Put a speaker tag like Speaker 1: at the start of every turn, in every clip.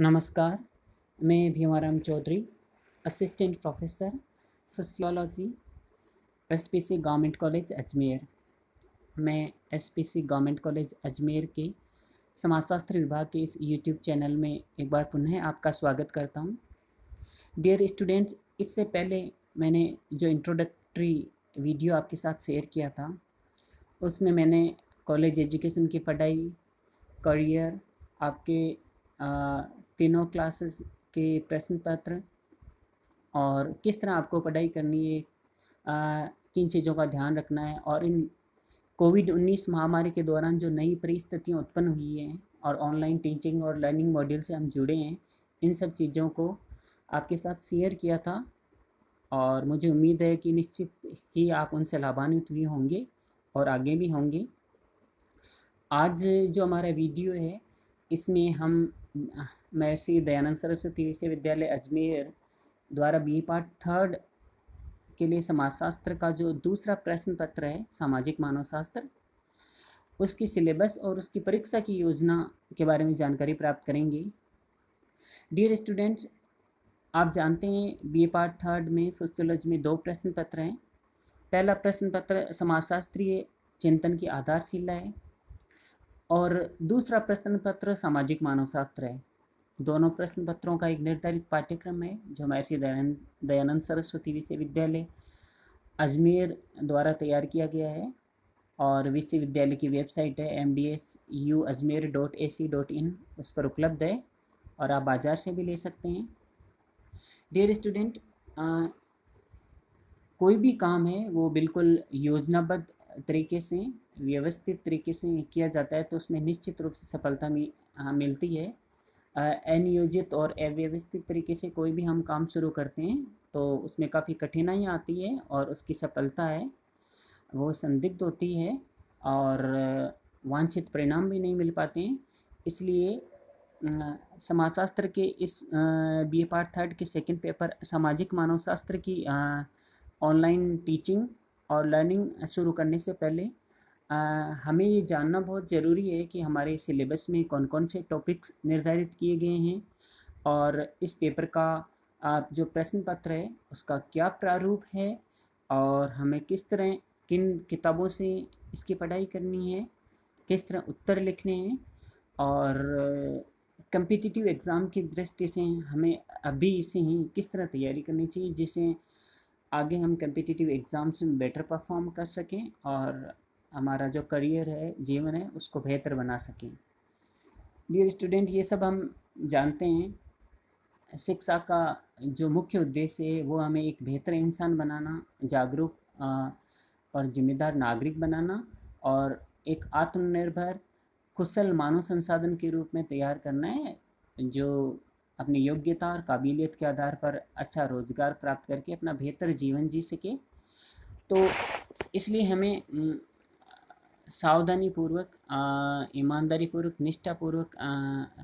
Speaker 1: नमस्कार, मैं Bhimaram Chaudhary, assistant professor sociology, SPC government college Ajmer. मैं एसपीसी गवर्नमेंट कॉलेज अजमेर के समाजशास्त्र विभाग के इस यूट्यूब चैनल में एक बार पुनः आपका स्वागत करता हूं। डियर स्टूडेंट्स, इससे पहले मैंने जो इंट्रोडक्टरी वीडियो आपके साथ शेयर किया था, उसमें मैंने कॉलेज एजुकेशन की पढ़ाई, करियर, आपके तीनों क्लासेस के प्रश्न पत्र और किस तरह आपको पढ़ाई करनी है, किन चीज़ों का ध्यान रखना है और इन कोविड-19 महामारी के दौरान जो नई परिस्थितियाँ उत्पन्न हुई हैं और ऑनलाइन टीचिंग और लर्निंग मॉड्यूल से हम जुड़े हैं, इन सब चीज़ों को आपके साथ शेयर किया था और मुझे उम्मीद है कि निश्चित ही आप उनसे लाभान्वित हुए होंगे और आगे भी होंगे। आज जो हमारा वीडियो है, इसमें हम महर्षि दयानंद सरस्वती विश्वविद्यालय अजमेर द्वारा बी पार्ट थर्ड के लिए समाजशास्त्र का जो दूसरा प्रश्न पत्र है, सामाजिक मानव शास्त्र, उसकी सिलेबस और उसकी परीक्षा की योजना के बारे में जानकारी प्राप्त करेंगे। डियर स्टूडेंट्स, आप जानते हैं बी पार्ट थर्ड में सोशियोलॉजी में 2 प्रश्न पत्र हैं। पहला प्रश्न पत्र समाजशास्त्रीय चिंतन की आधारशिला है और दूसरा प्रश्न पत्र सामाजिक मानव शास्त्र है। दोनों प्रश्न पत्रों का एक निर्धारित पाठ्यक्रम है जो महर्षि दयानंद सरस्वती विश्वविद्यालय अजमेर द्वारा तैयार किया गया है और विश्वविद्यालय की वेबसाइट है mdsuajmer.ac.in, उस पर उपलब्ध है और आप बाज़ार से भी ले सकते हैं। डियर स्टूडेंट, कोई भी काम है वो बिल्कुल योजनाबद्ध तरीके से, व्यवस्थित तरीके से किया जाता है तो उसमें निश्चित रूप से सफलता मिलती है। अनियोजित और अव्यवस्थित तरीके से कोई भी हम काम शुरू करते हैं तो उसमें काफ़ी कठिनाइयाँ आती है और उसकी सफलता है वो संदिग्ध होती है और वांछित परिणाम भी नहीं मिल पाते हैं। इसलिए समाजशास्त्र के इस बी पार्ट थर्ड के सेकंड पेपर सामाजिक मानव शास्त्र की ऑनलाइन टीचिंग और लर्निंग शुरू करने से पहले हमें ये जानना बहुत ज़रूरी है कि हमारे सिलेबस में कौन कौन से टॉपिक्स निर्धारित किए गए हैं और इस पेपर का जो प्रश्न पत्र है उसका क्या प्रारूप है और हमें किस तरह किन किताबों से इसकी पढ़ाई करनी है, किस तरह उत्तर लिखने हैं और कम्पिटिटिव एग्ज़ाम की दृष्टि से हमें अभी से ही किस तरह तैयारी करनी चाहिए जिससे आगे हम कम्पिटिटिव एग्ज़ाम्स में बेटर परफॉर्म कर सकें और हमारा जो करियर है, जीवन है, उसको बेहतर बना सकें। डियर स्टूडेंट, ये सब हम जानते हैं। शिक्षा का जो मुख्य उद्देश्य है वो हमें एक बेहतर इंसान बनाना, जागरूक और जिम्मेदार नागरिक बनाना और एक आत्मनिर्भर कुशल मानव संसाधन के रूप में तैयार करना है जो अपनी योग्यता और काबिलियत के आधार पर अच्छा रोजगार प्राप्त करके अपना बेहतर जीवन जी सके। तो इसलिए हमें सावधानीपूर्वक, ईमानदारीपूर्वक, निष्ठापूर्वक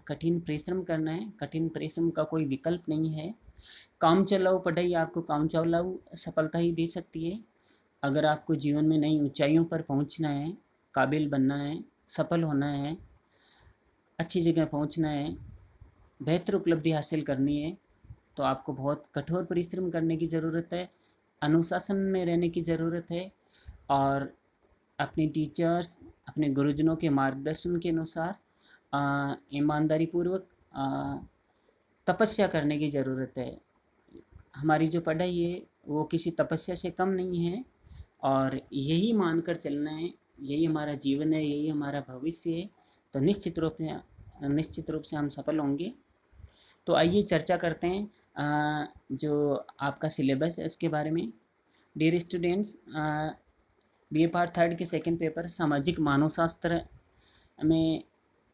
Speaker 1: कठिन परिश्रम करना है। कठिन परिश्रम का कोई विकल्प नहीं है। काम चलाऊ पढ़ाई आपको काम चलाऊ सफलता ही दे सकती है। अगर आपको जीवन में नई ऊंचाइयों पर पहुंचना है, काबिल बनना है, सफल होना है, अच्छी जगह पहुंचना है, बेहतर उपलब्धि हासिल करनी है तो आपको बहुत कठोर परिश्रम करने की ज़रूरत है, अनुशासन में रहने की ज़रूरत है और अपने टीचर्स, अपने गुरुजनों के मार्गदर्शन के अनुसार ईमानदारीपूर्वक तपस्या करने की ज़रूरत है। हमारी जो पढ़ाई है वो किसी तपस्या से कम नहीं है और यही मानकर चलना है, यही हमारा जीवन है, यही हमारा भविष्य है तो निश्चित रूप से हम सफल होंगे। तो आइए चर्चा करते हैं जो आपका सिलेबस है इसके बारे में। डियर स्टूडेंट्स, बी ए पार्ट थर्ड के सेकंड पेपर सामाजिक मानव शास्त्र में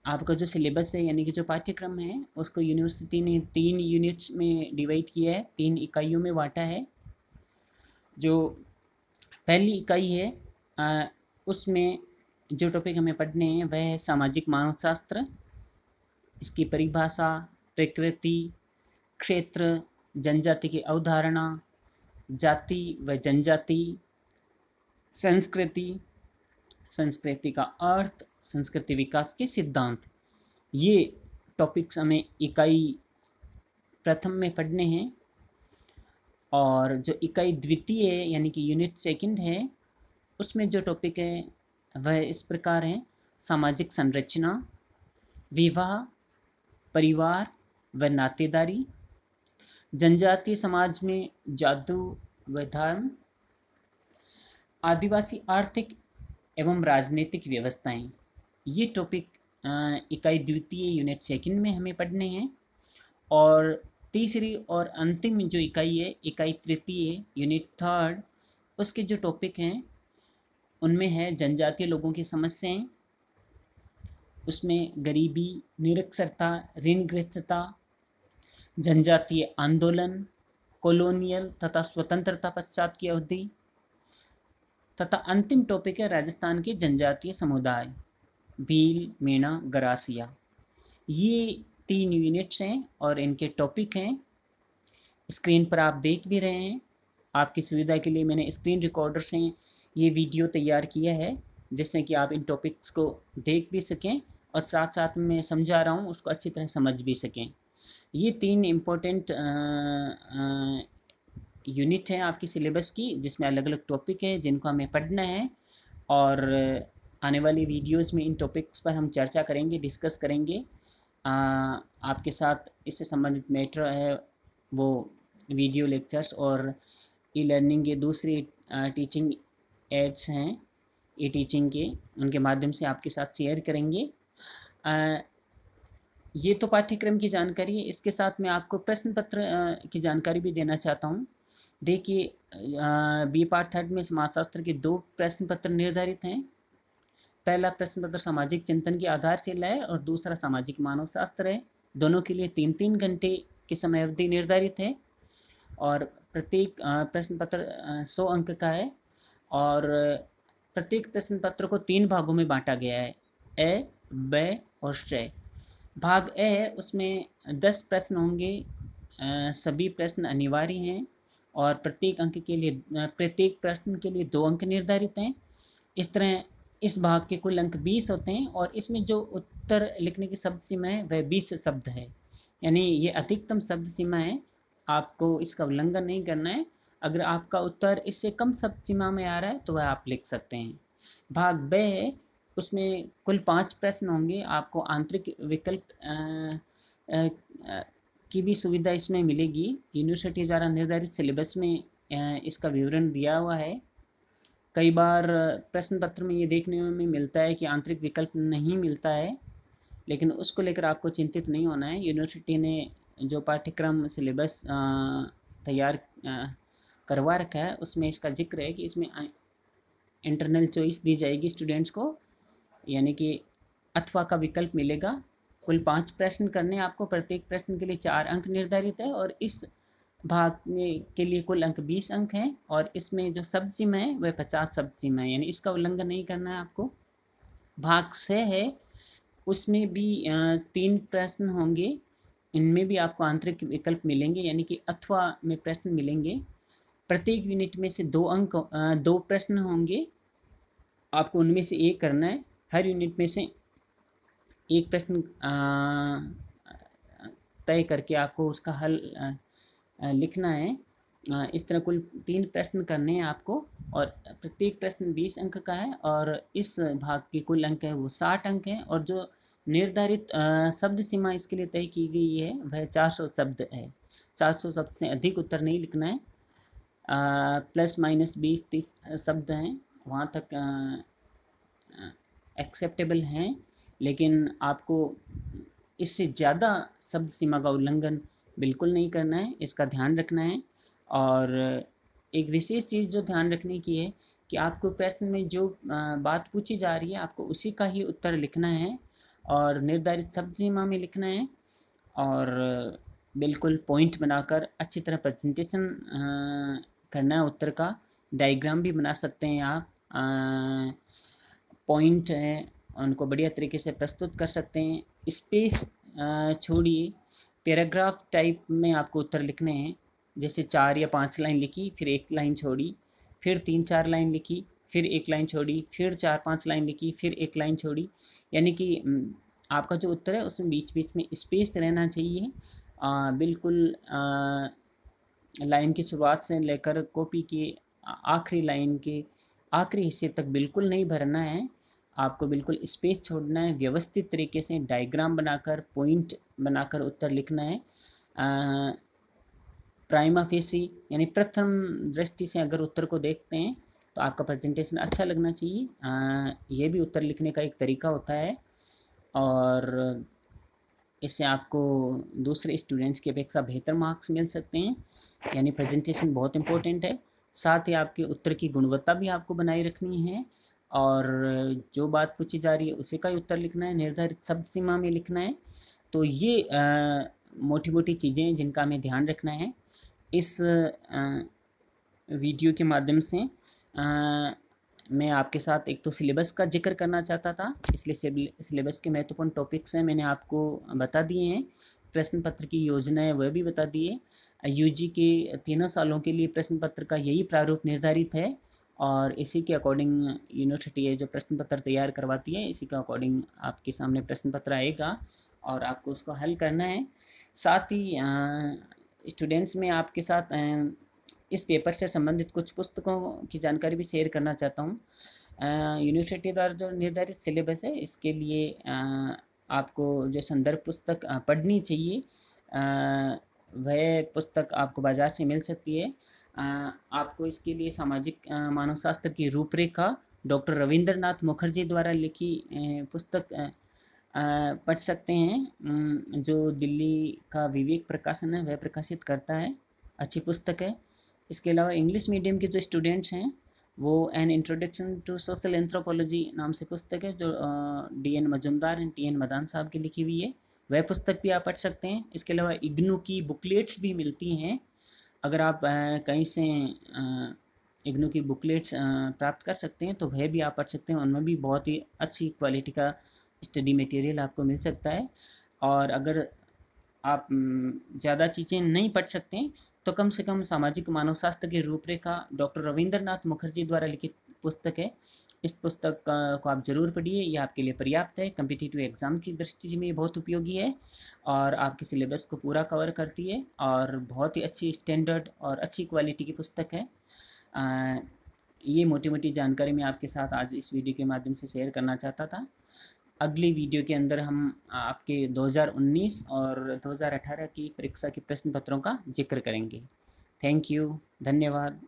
Speaker 1: आपका जो सिलेबस है यानी कि जो पाठ्यक्रम है उसको यूनिवर्सिटी ने 3 यूनिट्स में डिवाइड किया है, 3 इकाइयों में बांटा है। जो पहली इकाई है उसमें जो टॉपिक हमें पढ़ने हैं वह है सामाजिक मानव शास्त्र, इसकी परिभाषा, प्रकृति, क्षेत्र, जनजाति की अवधारणा, जाति व जनजाति, संस्कृति, संस्कृति का अर्थ, संस्कृति विकास के सिद्धांत, ये टॉपिक्स हमें इकाई प्रथम में पढ़ने हैं, और जो इकाई द्वितीय है यानी कि यूनिट सेकंड है, उसमें जो टॉपिक है वह इस प्रकार है: सामाजिक संरचना, विवाह, परिवार व नातेदारी, जनजातीय समाज में जादू व धर्म, आदिवासी आर्थिक एवं राजनीतिक व्यवस्थाएं। ये टॉपिक इकाई द्वितीय यूनिट सेकंड में हमें पढ़ने हैं। और तीसरी और अंतिम जो इकाई है, इकाई तृतीय यूनिट थर्ड, उसके जो टॉपिक हैं उनमें है जनजातीय लोगों की समस्याएं, उसमें गरीबी, निरक्षरता, ऋणग्रस्तता, जनजातीय आंदोलन, कॉलोनियल तथा स्वतंत्रता पश्चात की अवधि, तथा अंतिम टॉपिक है राजस्थान के जनजातीय समुदाय, भील, मीणा, गरासिया। ये 3 यूनिट्स हैं और इनके टॉपिक हैं। स्क्रीन पर आप देख भी रहे हैं। आपकी सुविधा के लिए मैंने स्क्रीन रिकॉर्डर से ये वीडियो तैयार किया है, जिससे कि आप इन टॉपिक्स को देख भी सकें और साथ साथ में समझा रहा हूँ उसको अच्छी तरह समझ भी सकें। ये 3 इम्पोर्टेंट यूनिट हैं आपकी सिलेबस की, जिसमें अलग अलग टॉपिक है जिनको हमें पढ़ना है। और आने वाली वीडियोस में इन टॉपिक्स पर हम चर्चा करेंगे, डिस्कस करेंगे। आपके साथ इससे संबंधित मैटर है वो वीडियो लेक्चर्स और ई लर्निंग के दूसरी टीचिंग एड्स हैं ई टीचिंग के, उनके माध्यम से आपके साथ शेयर करेंगे। ये तो पाठ्यक्रम की जानकारी है। इसके साथ मैं आपको प्रश्न पत्र की जानकारी भी देना चाहता हूँ। देखिए, बी पार्ट थर्ड में समाजशास्त्र के 2 प्रश्न पत्र निर्धारित हैं। पहला प्रश्न पत्र सामाजिक चिंतन की आधारशिला है और दूसरा सामाजिक मानव शास्त्र है। दोनों के लिए 3-3 घंटे की समय अवधि निर्धारित है और प्रत्येक प्रश्न पत्र 100 अंक का है। और प्रत्येक प्रश्न पत्र को 3 भागों में बांटा गया है: ए, ब और श। भाग ए है, उसमें 10 प्रश्न होंगे। सभी प्रश्न अनिवार्य हैं और प्रत्येक प्रश्न के लिए 2 अंक निर्धारित हैं। इस तरह इस भाग के कुल अंक 20 होते हैं और इसमें जो उत्तर लिखने की शब्द सीमा है वह 20 शब्द है, यानी ये अधिकतम शब्द सीमा है। आपको इसका उल्लंघन नहीं करना है। अगर आपका उत्तर इससे कम शब्द सीमा में आ रहा है तो वह आप लिख सकते हैं। भाग ब है, उसमें कुल 5 प्रश्न होंगे। आपको आंतरिक विकल्प की भी सुविधा इसमें मिलेगी। यूनिवर्सिटी द्वारा निर्धारित सिलेबस में इसका विवरण दिया हुआ है। कई बार प्रश्न पत्र में ये देखने में मिलता है कि आंतरिक विकल्प नहीं मिलता है, लेकिन उसको लेकर आपको चिंतित नहीं होना है। यूनिवर्सिटी ने जो पाठ्यक्रम सिलेबस तैयार करवा रखा है उसमें इसका जिक्र है कि इसमें इंटरनल चॉइस दी जाएगी स्टूडेंट्स को, यानी कि अथवा का विकल्प मिलेगा। कुल 5 प्रश्न करने आपको, प्रत्येक प्रश्न के लिए 4 अंक निर्धारित है और इस भाग में के लिए कुल अंक 20 अंक हैं और इसमें जो शब्द सीमा है वह 50 शब्द सीमा है, यानी इसका उल्लंघन नहीं करना है आपको। भाग 6 है, उसमें भी 3 प्रश्न होंगे। इनमें भी आपको आंतरिक विकल्प मिलेंगे, यानी कि अथवा में प्रश्न मिलेंगे। प्रत्येक यूनिट में से 2 प्रश्न होंगे, आपको उनमें से एक करना है। हर यूनिट में से एक प्रश्न तय करके आपको उसका हल लिखना है। इस तरह कुल 3 प्रश्न करने हैं आपको और प्रत्येक प्रश्न 20 अंक का है और इस भाग के कुल अंक है वो 60 अंक हैं और जो निर्धारित शब्द सीमा इसके लिए तय की गई है वह 400 शब्द है। 400 शब्द से अधिक उत्तर नहीं लिखना है। प्लस माइनस 20-30 शब्द हैं, वहाँ तक एक्सेप्टेबल हैं, लेकिन आपको इससे ज़्यादा शब्द सीमा का उल्लंघन बिल्कुल नहीं करना है, इसका ध्यान रखना है। और एक विशेष चीज़ जो ध्यान रखने की है कि आपको प्रश्न में जो बात पूछी जा रही है आपको उसी का ही उत्तर लिखना है और निर्धारित शब्द सीमा में लिखना है और बिल्कुल पॉइंट बनाकर अच्छी तरह प्रेजेंटेशन करना है उत्तर का। डायग्राम भी बना सकते हैं आप, पॉइंट हैं उनको बढ़िया तरीके से प्रस्तुत कर सकते हैं। स्पेस छोड़िए, पैराग्राफ टाइप में आपको उत्तर लिखने हैं। जैसे 4 या 5 लाइन लिखी, फिर 1 लाइन छोड़ी, फिर 3-4 लाइन लिखी, फिर 1 लाइन छोड़ी, फिर 4-5 लाइन लिखी, फिर 1 लाइन छोड़ी, यानी कि आपका जो उत्तर है उसमें बीच बीच में स्पेस रहना चाहिए। बिल्कुल लाइन की शुरुआत से लेकर कॉपी के आखिरी लाइन के आखिरी हिस्से तक बिल्कुल नहीं भरना है। आपको बिल्कुल स्पेस छोड़ना है, व्यवस्थित तरीके से डायग्राम बनाकर, पॉइंट बनाकर उत्तर लिखना है। प्राइमा फेसी यानी प्रथम दृष्टि से अगर उत्तर को देखते हैं तो आपका प्रेजेंटेशन अच्छा लगना चाहिए। ये भी उत्तर लिखने का एक तरीका होता है और इससे आपको दूसरे स्टूडेंट्स की अपेक्षा बेहतर मार्क्स मिल सकते हैं। यानी प्रेजेंटेशन बहुत इंपॉर्टेंट है। साथ ही आपके उत्तर की गुणवत्ता भी आपको बनाए रखनी है और जो बात पूछी जा रही है उसी का ही उत्तर लिखना है, निर्धारित शब्द सीमा में लिखना है। तो ये मोटी मोटी चीज़ें हैं जिनका हमें ध्यान रखना है। इस वीडियो के माध्यम से मैं आपके साथ एक तो सिलेबस का जिक्र करना चाहता था, इसलिए सिलेबस के महत्वपूर्ण टॉपिक्स हैं मैंने आपको बता दिए हैं। प्रश्न पत्र की योजनाएं वह भी बता दिए। यूजी के 3 सालों के लिए प्रश्न पत्र का यही प्रारूप निर्धारित है और इसी के अकॉर्डिंग यूनिवर्सिटी है जो प्रश्न पत्र तैयार करवाती है, इसी के अकॉर्डिंग आपके सामने प्रश्न पत्र आएगा और आपको उसको हल करना है। साथ ही स्टूडेंट्स में आपके साथ इस पेपर से संबंधित कुछ पुस्तकों की जानकारी भी शेयर करना चाहता हूँ। यूनिवर्सिटी द्वारा जो निर्धारित सिलेबस है इसके लिए आपको जो संदर्भ पुस्तक पढ़नी चाहिए वह पुस्तक आपको बाज़ार से मिल सकती है। आपको इसके लिए सामाजिक मानव शास्त्र की रूपरेखा डॉक्टर रविंद्रनाथ मुखर्जी द्वारा लिखी पुस्तक पढ़ सकते हैं, जो दिल्ली का विवेक प्रकाशन है वह प्रकाशित करता है, अच्छी पुस्तक है। इसके अलावा इंग्लिश मीडियम के जो स्टूडेंट्स हैं वो an introduction to social anthropology नाम से पुस्तक है जो DN Majumdar and TN Madan साहब की लिखी हुई है, वह पुस्तक भी आप पढ़ सकते हैं। इसके अलावा इग्नू की बुकलेट्स भी मिलती हैं, अगर आप कहीं से इग्नू की बुकलेट्स प्राप्त कर सकते हैं तो वह भी आप पढ़ सकते हैं, उनमें भी बहुत ही अच्छी क्वालिटी का स्टडी मटेरियल आपको मिल सकता है। और अगर आप ज़्यादा चीज़ें नहीं पढ़ सकते हैं तो कम से कम सामाजिक मानव शास्त्र की रूपरेखा डॉक्टर रविंद्रनाथ मुखर्जी द्वारा लिखित पुस्तक है, इस पुस्तक को आप ज़रूर पढ़िए, ये आपके लिए पर्याप्त है। कम्पिटिटिव एग्ज़ाम की दृष्टि में ये बहुत उपयोगी है और आपके सिलेबस को पूरा कवर करती है और बहुत ही अच्छी स्टैंडर्ड और अच्छी क्वालिटी की पुस्तक है। ये मोटी मोटी जानकारी मैं आपके साथ आज इस वीडियो के माध्यम से शेयर करना चाहता था। अगली वीडियो के अंदर हम आपके 2019 और 2018 की परीक्षा के प्रश्न पत्रों का जिक्र करेंगे। थैंक यू, धन्यवाद।